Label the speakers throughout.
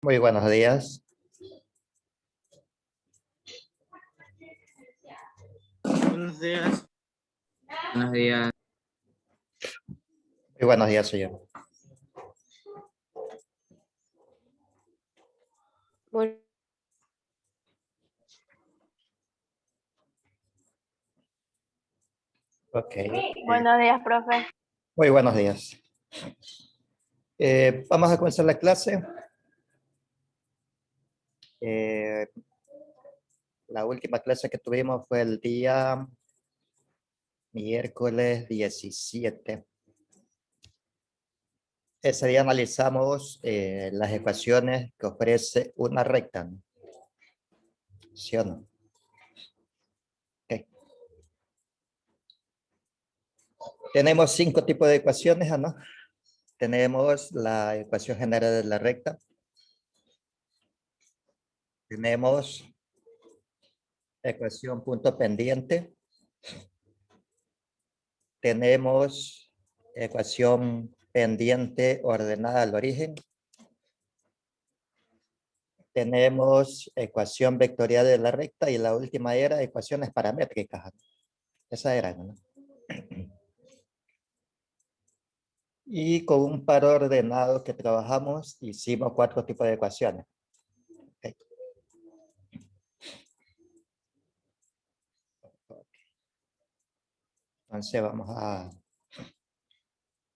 Speaker 1: Muy buenos días.
Speaker 2: Buenos días.
Speaker 3: Buenos días.
Speaker 1: Muy buenos días, señor.
Speaker 4: Bueno,
Speaker 1: Ok.
Speaker 4: buenos días, profe.
Speaker 1: Muy buenos días. Vamos a comenzar la clase. La última clase que tuvimos fue el día miércoles 17. Ese día analizamos las ecuaciones que ofrece una recta, ¿no? ¿Sí o no? Ok. Tenemos 5 tipos de ecuaciones, ¿no? Tenemos la ecuación general de la recta. Tenemos ecuación punto pendiente. Tenemos ecuación pendiente ordenada al origen. Tenemos ecuación vectorial de la recta y la última era ecuaciones paramétricas. Esa era, ¿no? Y con un par ordenado que trabajamos, hicimos 4 tipos de ecuaciones. Okay. Entonces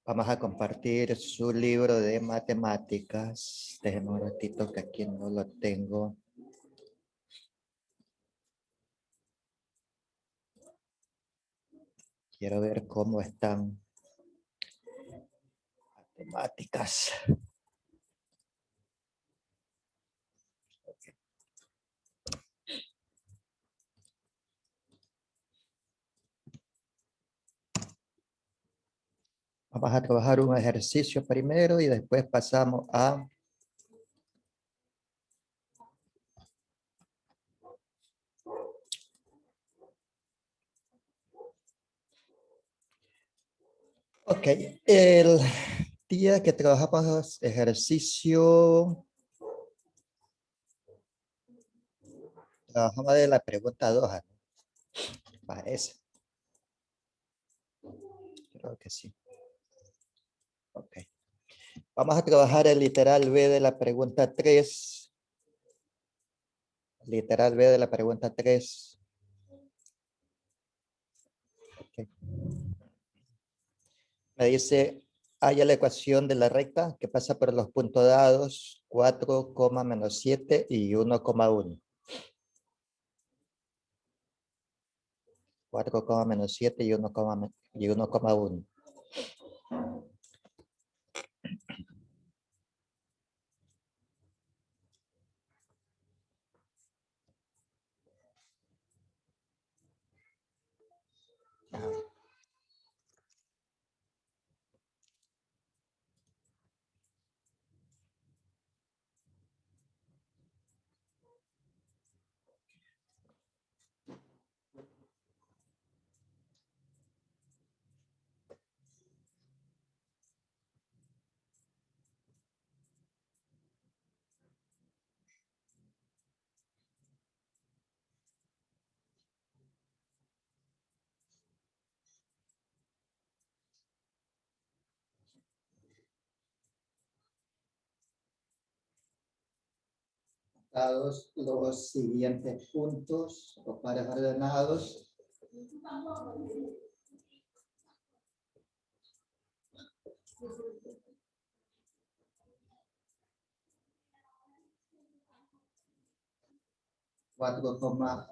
Speaker 1: vamos a compartir su libro de matemáticas. Déjenme un ratito que aquí no lo tengo. Quiero ver cómo están matemáticas. Vamos a trabajar un ejercicio primero y después pasamos a ok, el día que trabajamos ejercicio, trabajamos de la pregunta 2, ¿no? Parece. Creo que sí. Ok. Vamos a trabajar el literal B de la pregunta 3. Literal B de la pregunta 3. Okay. Me dice, haya la ecuación de la recta que pasa por los puntos dados 4, menos 7 y 1,1. 4, menos 7 y 1,1. Dados los siguientes puntos o pares ordenados.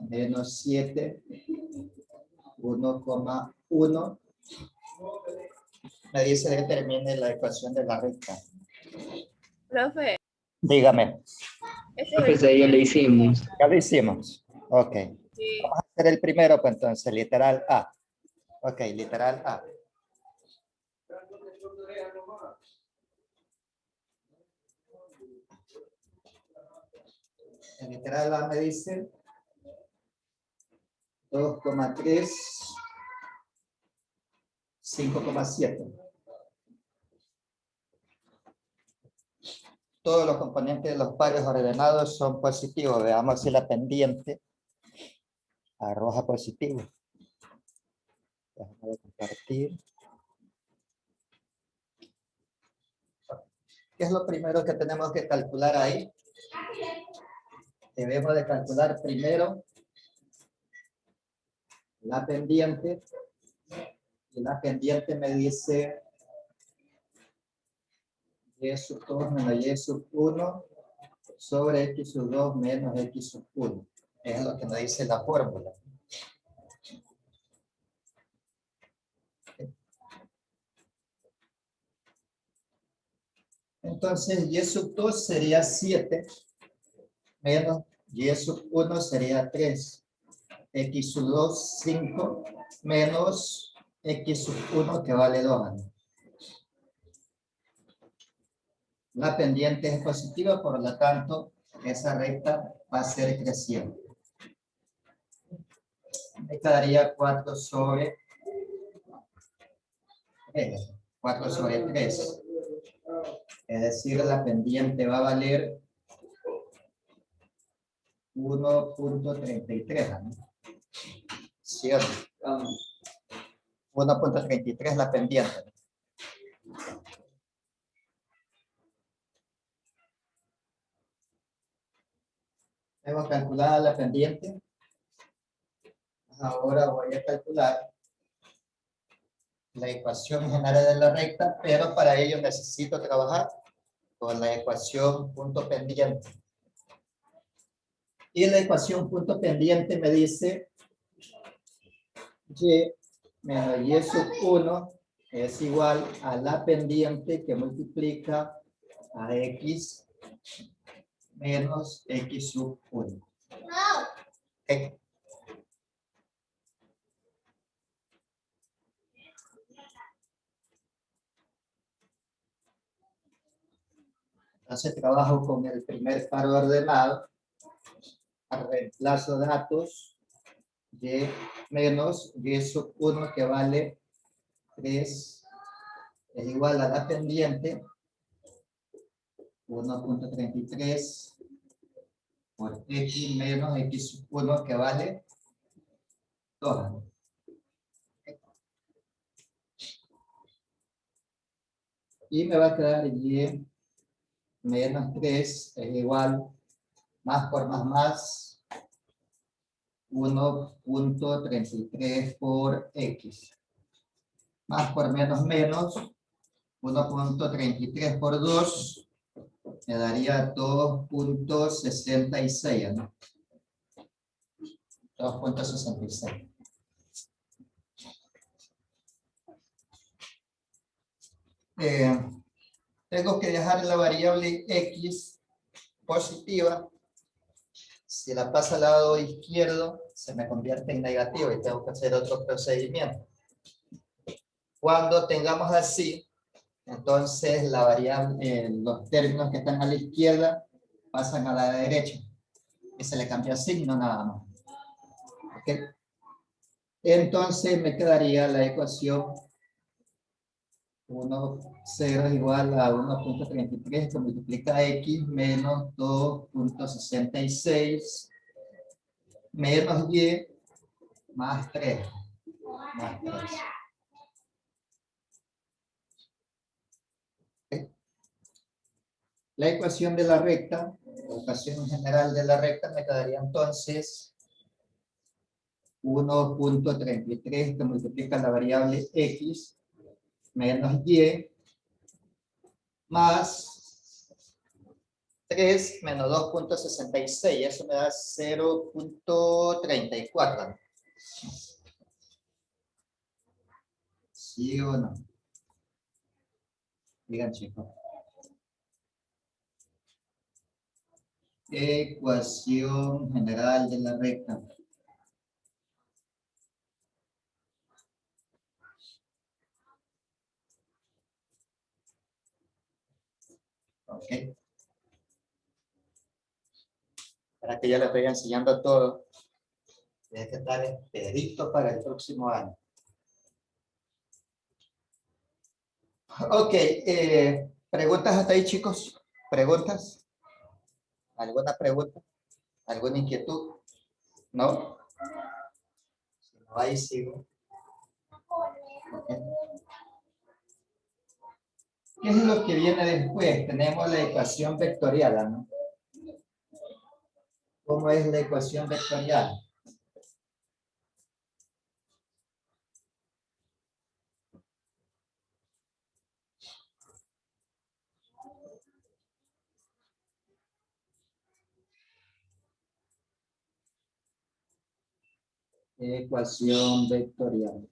Speaker 1: menos 7, 1,1. Me dice determine la ecuación de la recta.
Speaker 4: Profe,
Speaker 1: Dígame.
Speaker 3: Pues ahí ya le hicimos.
Speaker 1: Ya lo hicimos. Ok.
Speaker 4: sí.
Speaker 1: Vamos a hacer el primero, pues entonces, literal A. Ok, literal A. El literal A me dice 2,3, 5,7. todos los componentes de los pares ordenados son positivos. Veamos si la pendiente arroja positivo. Déjame compartir. ¿Qué es lo primero que tenemos que calcular ahí? Debemos de calcular primero la pendiente. Y la pendiente me dice y sub 2 menos y sub 1 sobre x sub 2 menos x sub 1. Es lo que nos dice la fórmula. Entonces, y sub 2 sería 7, menos y sub 1 sería 3. X sub 2, 5, menos x sub 1 que vale 2. La pendiente es positiva, por lo tanto, esa recta va a ser creciente. Me quedaría 4 sobre 3. 4 sobre 3. Es decir, la pendiente va a valer 1.33. ¿no? ¿Sí o no? 1.33 la pendiente. Hemos calculado la pendiente. Ahora voy a calcular la ecuación general de la recta, pero para ello necesito trabajar con la ecuación punto pendiente. Y la ecuación punto pendiente me dice y menos y sub 1 es igual a la pendiente que multiplica a x menos x sub 1. Okay. Entonces trabajo con el primer par ordenado, reemplazo datos, y menos y sub 1 que vale 3 es igual a la pendiente 1.33 por x menos x sub 1 que vale 2. Y me va a quedar y menos 3 es igual, más por más, 1.33 por x. Más por menos, 1.33 por 2, me daría 2.66, ¿no? 2.66. Tengo que dejar la variable x positiva. Si la paso al lado izquierdo, se me convierte en negativo y tengo que hacer otro procedimiento. Cuando tengamos así, entonces la variable, los términos que están a la izquierda pasan a la derecha. Y se le cambia signo nada más. ¿Okay? Entonces me quedaría la ecuación 1, 0 es igual a 1.33 que multiplica x menos 2.66 menos y más 3. Más 3. ¿Okay? La ecuación de la recta, la ecuación general de la recta me quedaría entonces 1.33 que multiplica la variable x menos y más 3 menos 2.66, eso me da 0.34. ¿Sí o no? Digan, chicos. Ecuación general de la recta. Ok. Para que ya les vaya enseñando todo. Tiene que estar expedito para el próximo año. Ok. ¿Preguntas hasta ahí, chicos? ¿Preguntas? ¿Alguna pregunta? ¿Alguna inquietud? ¿No? Si no, ahí sigo. Ok. ¿Qué es lo que viene después? Tenemos la ecuación vectorial, ¿no? ¿Cómo es la ecuación vectorial? Ecuación vectorial.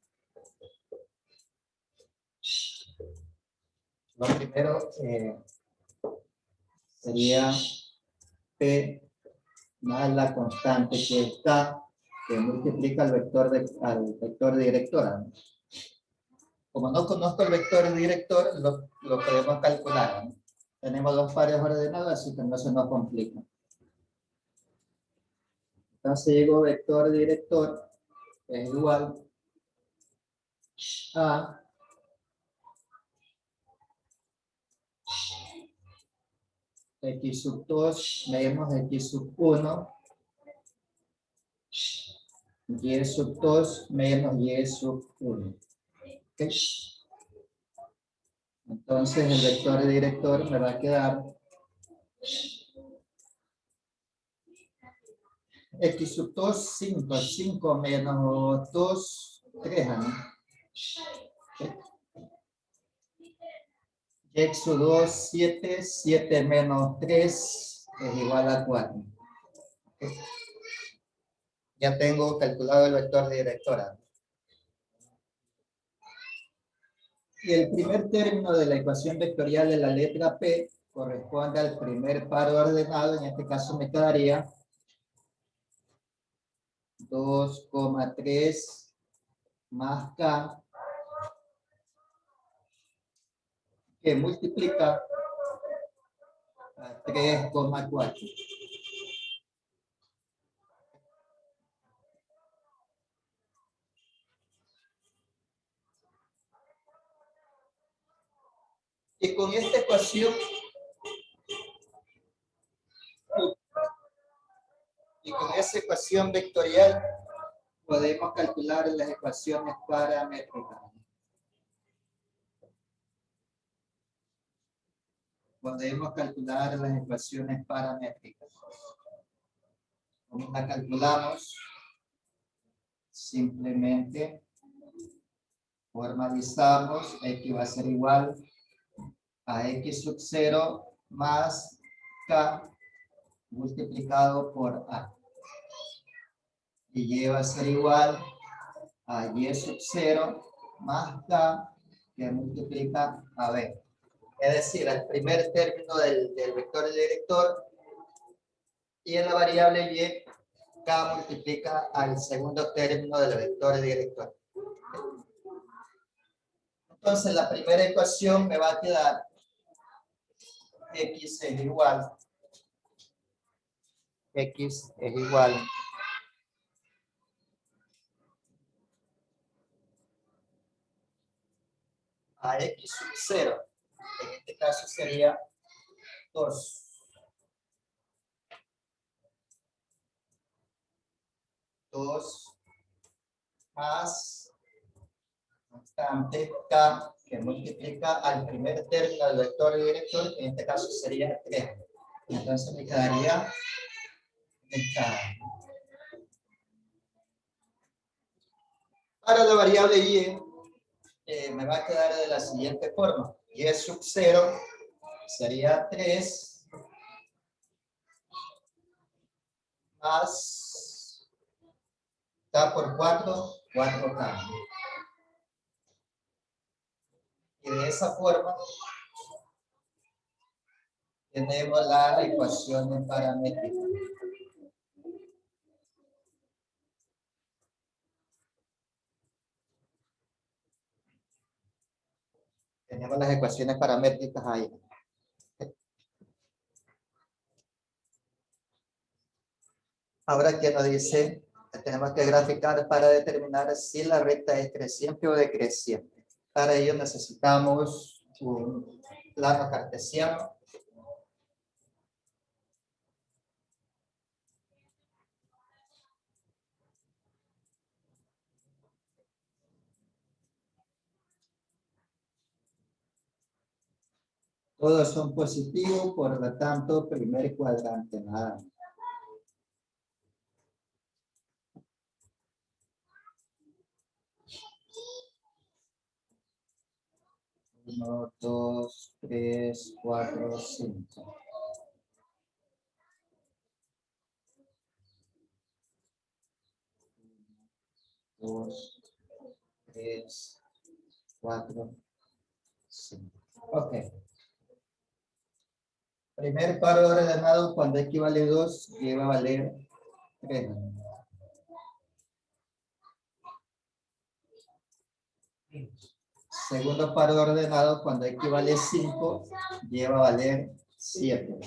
Speaker 1: Lo primero sería P más la constante que está, que multiplica al vector director. ¿No? Como no conozco el vector director, lo podemos calcular. ¿No? Tenemos dos pares ordenados, así que no se nos complica. Entonces digo vector director es igual a x sub 2 menos x sub 1 y sub 2 menos y sub 1. ¿Okay? Entonces el vector director me va a quedar x sub 2, 5, 5 menos 2, 3, ¿no? ¿Okay? X sub 2, 7, 7 menos 3 es igual a 4. ¿Okay? Ya tengo calculado el vector director. Y el primer término de la ecuación vectorial de la letra P corresponde al primer par ordenado. En este caso me quedaría 2,3 más K, que multiplica a 3,4. Y con esta ecuación, y con esa ecuación vectorial, podemos calcular las ecuaciones paramétricas. Podemos calcular las ecuaciones paramétricas. ¿Cómo la calculamos? Simplemente formalizamos, x va a ser igual a x sub 0 más k multiplicado por a. Y y va a ser igual a y sub 0 más k que multiplica a b. Es decir, el primer término del vector director y en la variable y, k multiplica al segundo término del vector director. Entonces la primera ecuación me va a quedar x es igual a x sub 0. En este caso sería 2. 2 más constante k que multiplica al primer término del vector director, en este caso sería 3. Entonces me quedaría k. Para la variable y, me va a quedar de la siguiente forma. Y sub 0 sería 3 más k por 4, 4k. Y de esa forma tenemos la ecuación paramétrica. Tenemos las ecuaciones paramétricas ahí. Ahora, ¿qué nos dice? Tenemos que graficar para determinar si la recta es creciente o decreciente. Para ello necesitamos un plano cartesiano. Todos son positivos, por lo tanto, primer cuadrante, nada. 1, 2, 3, 4, 5. Dos, 3, 4, 5. Ok. Primer par ordenado cuando equivale 2 lleva a valer 3. Segundo par ordenado cuando equivale 5 lleva a valer 7.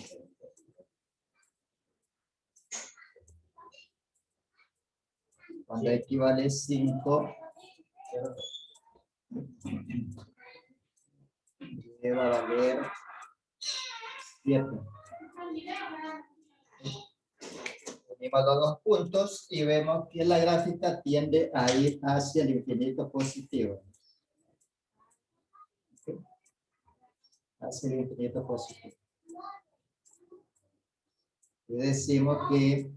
Speaker 1: Cuando equivale 5 lleva a valer 7. Unimos los dos puntos y vemos que la gráfica tiende a ir hacia el infinito positivo. Hacia el infinito positivo. Y decimos que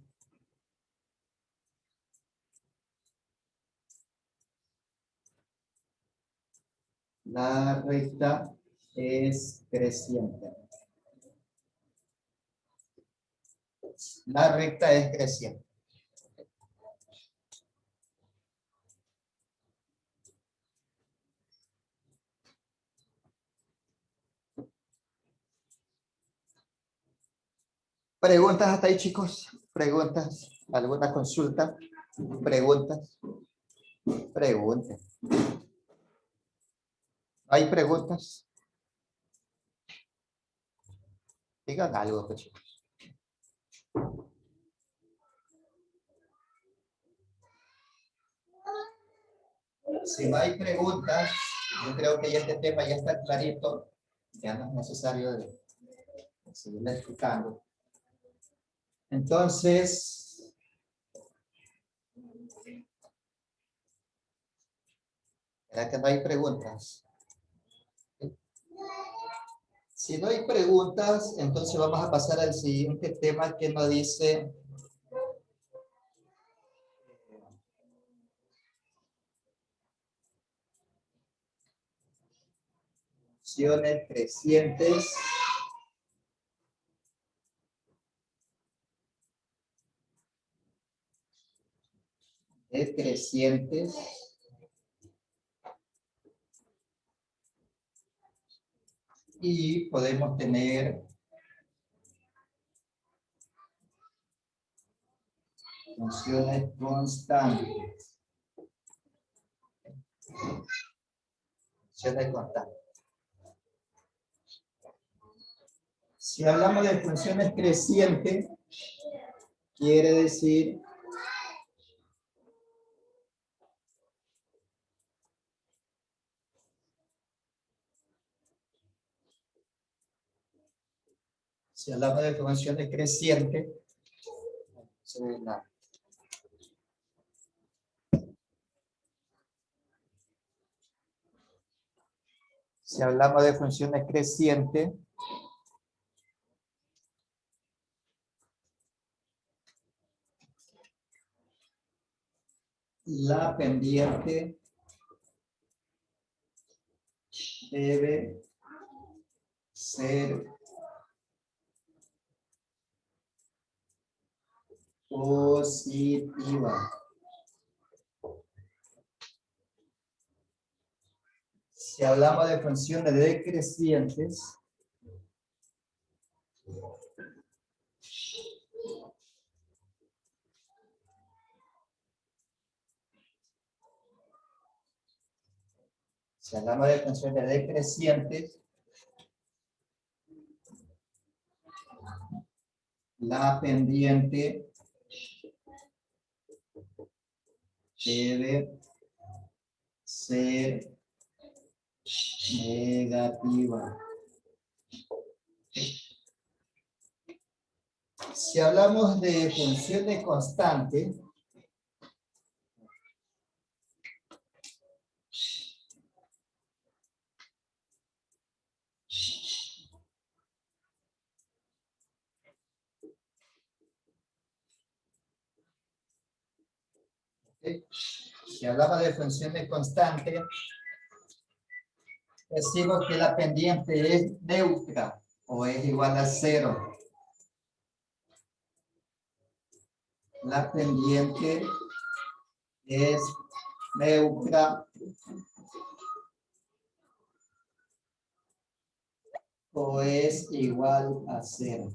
Speaker 1: la recta es creciente. La recta es creciente. ¿Preguntas hasta ahí, chicos? ¿Preguntas? ¿Alguna consulta? ¿Preguntas? Pregunten. ¿Hay preguntas? Digan algo, pues, chicos. Si no hay preguntas, yo creo que ya este tema ya está clarito. Ya no es necesario de seguirle explicando. Entonces, ¿será que no hay preguntas? Si no hay preguntas, entonces vamos a pasar al siguiente tema que nos dice funciones crecientes decrecientes y podemos tener funciones constantes. Funciones constantes. Si hablamos de funciones crecientes, quiere decir si hablamos de funciones crecientes, si hablamos de funciones crecientes, la pendiente debe ser positiva. Si hablamos de funciones decrecientes, si hablamos de funciones decrecientes, la pendiente debe ser negativa. Si hablamos de funciones constantes, ¿Ok? Si hablamos de funciones constantes, decimos que la pendiente es neutra o es igual a 0. La pendiente es neutra o es igual a 0.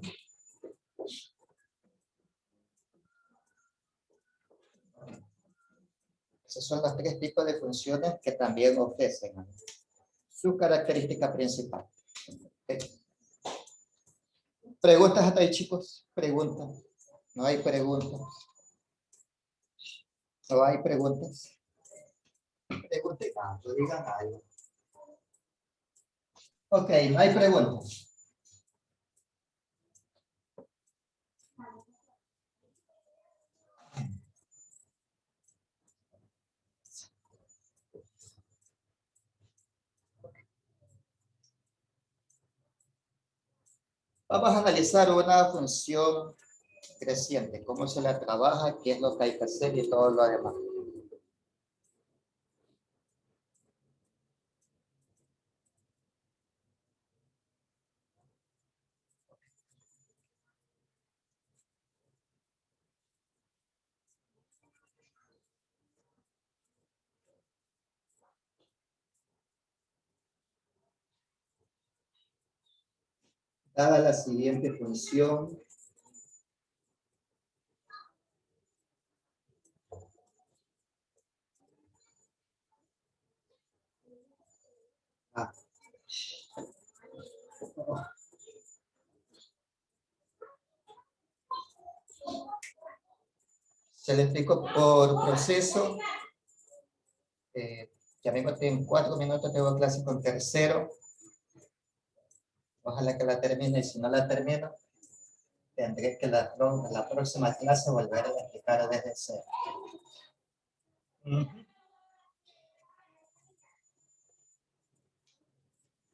Speaker 1: Esos son los tres tipos de funciones que también ofrecen su característica principal. ¿Okay? ¿Preguntas hasta ahí, chicos? Preguntas. No hay preguntas. No hay preguntas. Pregunten algo, digan algo. Ok, no hay preguntas. Vamos a analizar una función creciente, cómo se la trabaja, qué es lo que hay que hacer y todo lo demás. Dada la siguiente función, se le explico por proceso. Ya me encontré en 4 minutos, tengo clase con tercero. Ojalá que la termine, y si no la termino, tendré que la próxima clase volver a explicar desde cero.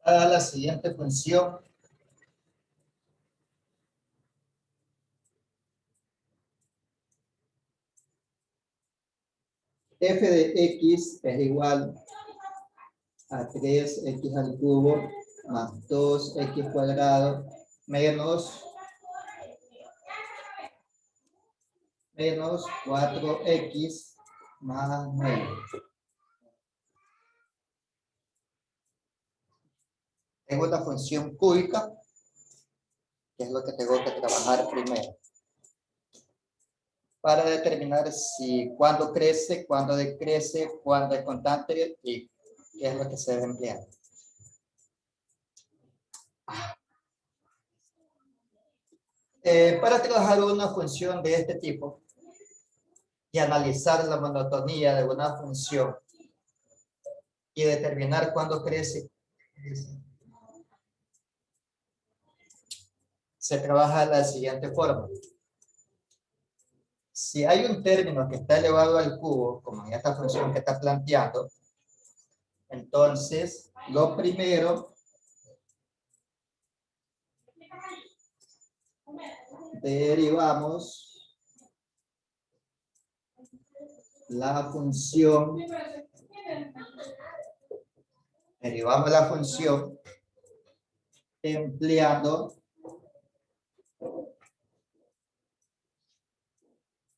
Speaker 1: A la siguiente función, f de x es igual a 3x al cubo más 2x cuadrado menos 4x más 9. Tengo una función cúbica, que es lo que tengo que trabajar primero, para determinar si cuándo crece, cuándo decrece, cuándo es constante y qué es lo que se debe emplear. Para trabajar una función de este tipo y analizar la monotonía de una función y determinar cuándo crece, se trabaja de la siguiente forma. Si hay un término que está elevado al cubo, como en esta función que está planteando, entonces lo primero derivamos la función, empleando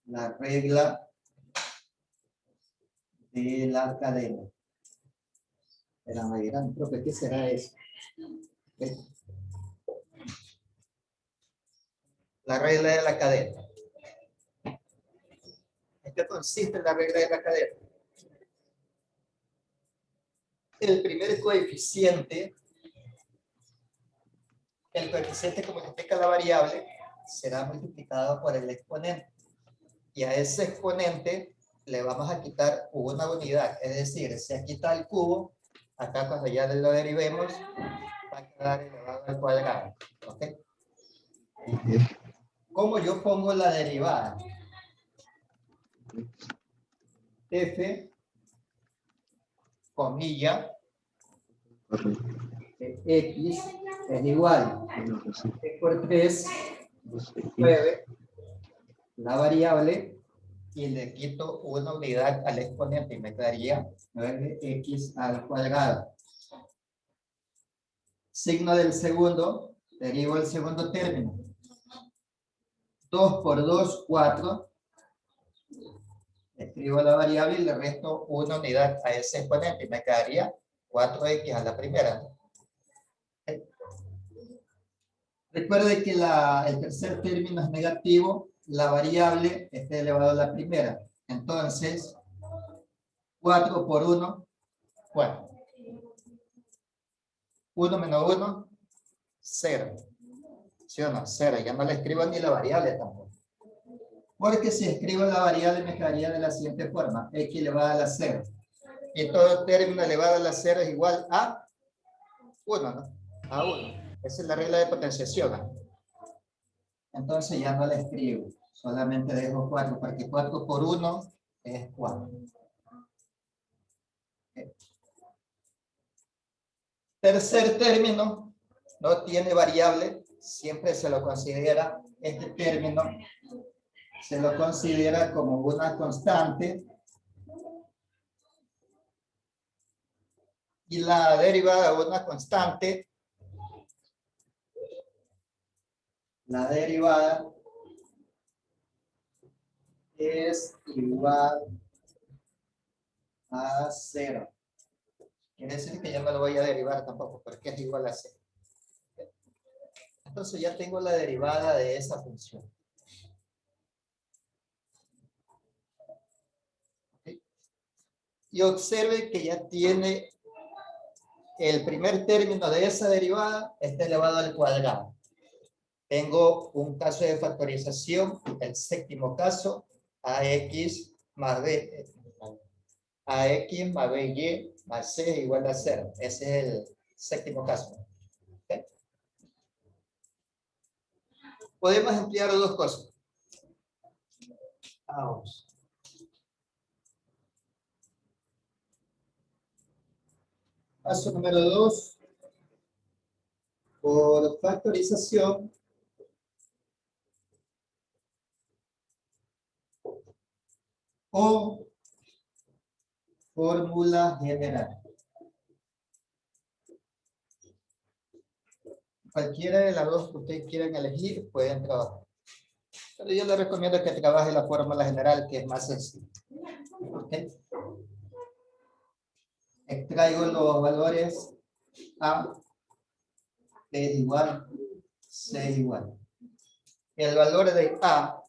Speaker 1: la regla de la cadena. Pero me dirán, profe, ¿qué será eso? La regla de la cadena. ¿En qué consiste la regla de la cadena? El primer coeficiente, el coeficiente que multiplica la variable, será multiplicado por el exponente. Y a ese exponente le vamos a quitar una unidad. Es decir, si aquí está el cubo, acá cuando ya lo derivemos, va a quedar elevado al cuadrado. ¿Ok? ¿Cómo yo pongo la derivada? F, comilla, X es igual a X por 3, 9, la variable, y le quito una unidad al exponente y me quedaría 9x al cuadrado. Signo del segundo, derivo el segundo término. 2 por 2, 4. Escribo la variable y le resto una unidad a ese exponente y me quedaría 4x a la primera. ¿Okay? Recuerde que el tercer término es negativo, la variable está elevado a la primera. Entonces, 4 por 1, 4. 1 menos 1, 0. ¿Sí o no? 0. Ya no le escribo ni la variable tampoco. Porque si escribo la variable me quedaría de la siguiente forma. X elevada a la 0. Y todo término elevado a la 0 es igual a 1, ¿no? A 1. Esa es la regla de potenciación, ¿no? Entonces ya no la escribo. Solamente dejo 4, porque 4 por 1 es 4. Tercer término no tiene variable, siempre se lo considera, este término se lo considera como una constante y la derivada de una constante, la derivada es igual a 0. Quiere decir que ya no lo voy a derivar tampoco, porque es igual a 0. Entonces ya tengo la derivada de esa función. ¿Okay? Y observe que ya tiene el primer término de esa derivada, está elevado al cuadrado. Tengo un caso de factorización, el séptimo caso, ax más b, ax más by más c igual a 0. Ese es el séptimo caso. ¿Okay? Podemos emplear dos cosas. Vamos. Paso número 2. Por factorización, o fórmula general. Cualquiera de las dos que ustedes quieran elegir, pueden trabajar. Pero yo les recomiendo que trabaje la fórmula general, que es más sencilla. ¿Okay? Extraigo los valores A, B es igual, C es igual. El valor de A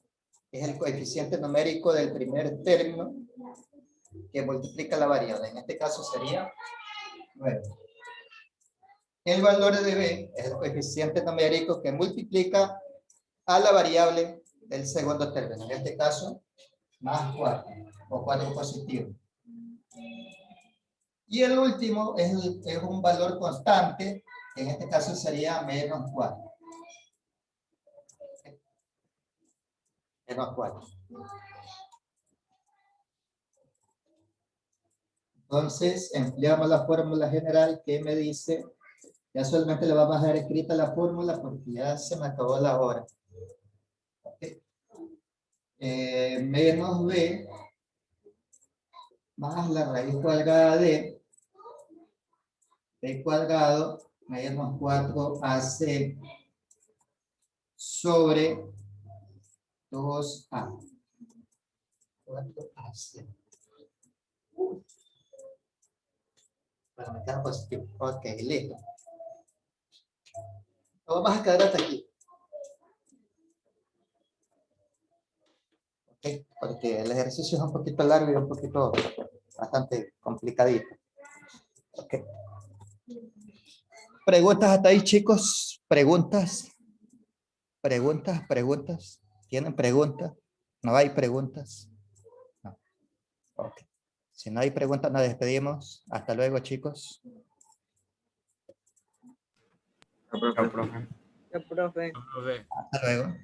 Speaker 1: es el coeficiente numérico del primer término que multiplica la variable. En este caso sería 9. El valor de B es el coeficiente numérico que multiplica a la variable del segundo término. En este caso, más 4, o 4 positivo. Y el último es un valor constante, que en este caso sería menos 4. Menos 4. Entonces, empleamos la fórmula general que me dice, ya solamente le vamos a dejar escrita la fórmula porque ya se me acabó la hora. Okay. Menos b más la raíz cuadrada de b cuadrado menos 4ac sobre 2a. 4ac. Bueno, me queda positivo. Ok, listo. Lo vamos a quedar hasta aquí. Ok, porque el ejercicio es un poquito largo y un poquito bastante complicadito. Ok. ¿Preguntas hasta ahí, chicos? ¿Preguntas? ¿Preguntas? ¿Tienen preguntas? ¿No hay preguntas? No. Ok. Si no hay preguntas, nos despedimos. Hasta luego, chicos.
Speaker 3: Chao, profe.
Speaker 2: Ya, profe.
Speaker 1: Hasta luego.